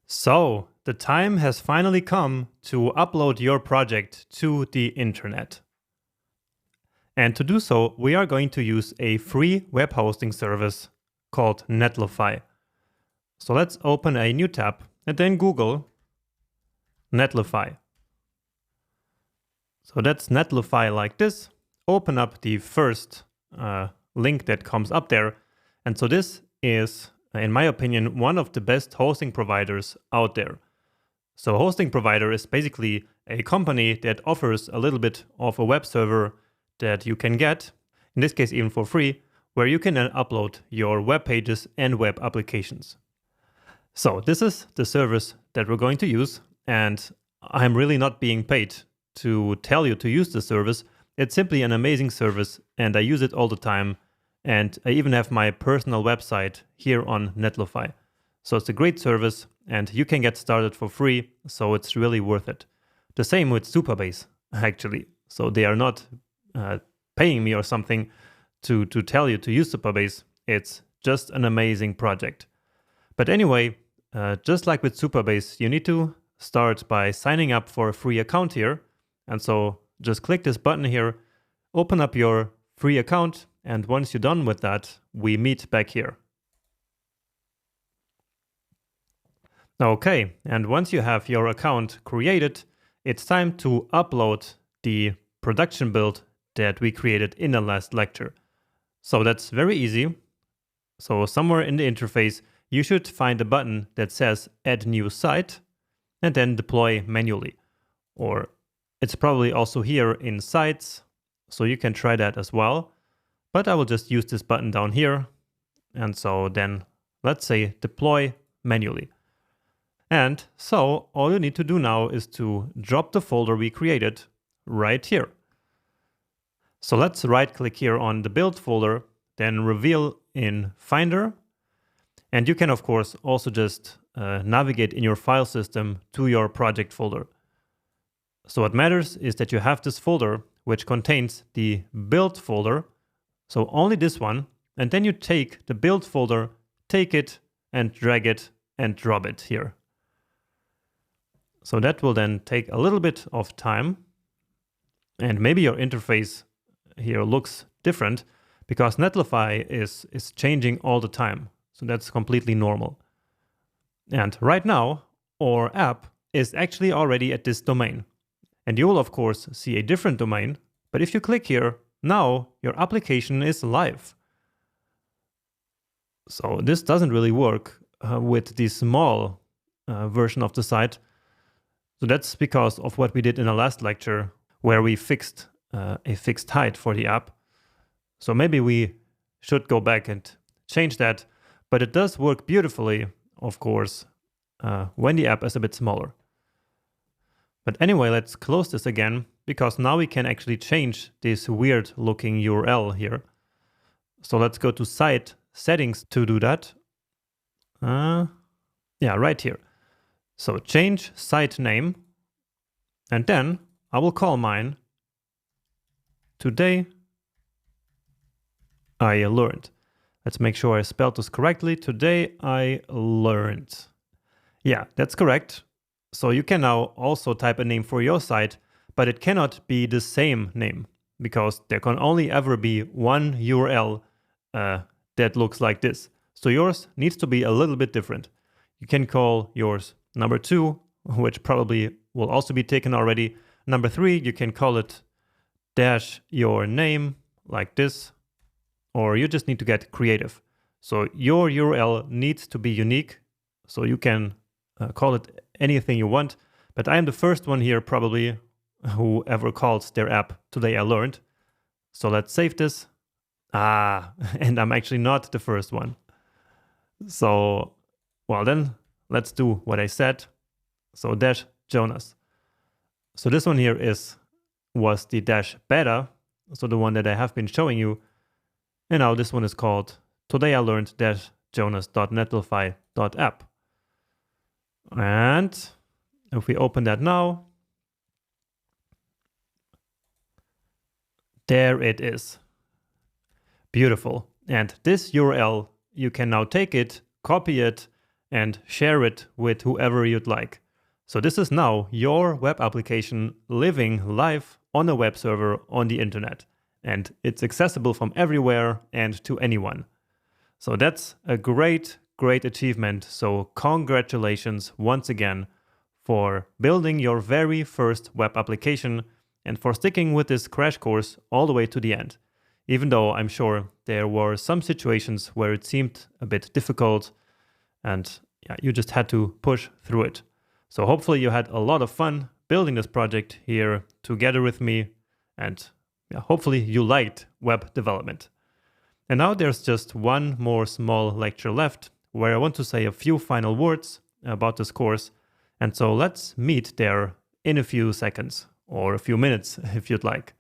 So, the time has finally come to upload your project to the internet. And to do so, we are going to use a free web hosting service called Netlify. So let's open a new tab and then Google Netlify. So that's Netlify like this. Open up the first link that comes up there. And so this is, in my opinion, one of the best hosting providers out there. So a hosting provider is basically a company that offers a little bit of a web server that you can get, in this case even for free, where you can then upload your web pages and web applications. So this is the service that we're going to use, and I'm really not being paid to tell you to use the service. It's simply an amazing service, and I use it all the time, and I even have my personal website here on Netlify. So it's a great service, and you can get started for free, so it's really worth it. The same with Supabase, actually. So they are not paying me or something to tell you to use Supabase. It's just an amazing project. But anyway, just like with Supabase, you need to start by signing up for a free account here. And so just click this button here, open up your free account, and once you're done with that, we meet back here. Okay, and once you have your account created, it's time to upload the production build that we created in the last lecture. So that's very easy. So somewhere in the interface, you should find a button that says Add New Site and then Deploy Manually. Or it's probably also here in Sites, so you can try that as well. But I will just use this button down here. And so then let's say Deploy Manually. And so all you need to do now is to drop the folder we created right here. So let's right click here on the build folder, then reveal in Finder. And you can of course also just navigate in your file system to your project folder. So what matters is that you have this folder which contains the build folder. So only this one. And then you take the build folder, take it and drag it and drop it here. So that will then take a little bit of time. And maybe your interface here looks different because Netlify is changing all the time. So that's completely normal. And right now, our app is actually already at this domain. And you will of course see a different domain, but if you click here, now your application is live. So this doesn't really work with the small version of the site. So that's because of what we did in the last lecture, where we fixed a fixed height for the app. So maybe we should go back and change that, but it does work beautifully, of course, when the app is a bit smaller. But anyway, let's close this again, because now we can actually change this weird looking URL here. So let's go to Site Settings to do that. Yeah, right here. So change site name, and then I will call mine Today I Learned. Let's make sure I spelled this correctly. Today I Learned. Yeah, that's correct. So you can now also type a name for your site, but it cannot be the same name because there can only ever be one URL that looks like this. So yours needs to be a little bit different. You can call yours number 2, which probably will also be taken already. Number 3, you can call it dash your name like this, or you just need to get creative. So your URL needs to be unique, so you can call it anything you want. But I am the first one here probably who ever calls their app Today I Learned. So let's save this. And I'm actually not the first one. So, well then, let's do what I said. So dash Jonas. So this one here was the dash beta, so the one that I have been showing you. And now this one is called Today I Learned dash jonas.netlify.app. And if we open that now, there it is. Beautiful. And this URL, you can now take it, copy it, and share it with whoever you'd like. So this is now your web application living live on a web server on the internet, and it's accessible from everywhere and to anyone. So that's a great achievement. So congratulations once again for building your very first web application and for sticking with this crash course all the way to the end. Even though I'm sure there were some situations where it seemed a bit difficult and you just had to push through it. So hopefully you had a lot of fun building this project here together with me, and hopefully you liked web development. And now there's just one more small lecture left where I want to say a few final words about this course. And so let's meet there in a few seconds or a few minutes if you'd like.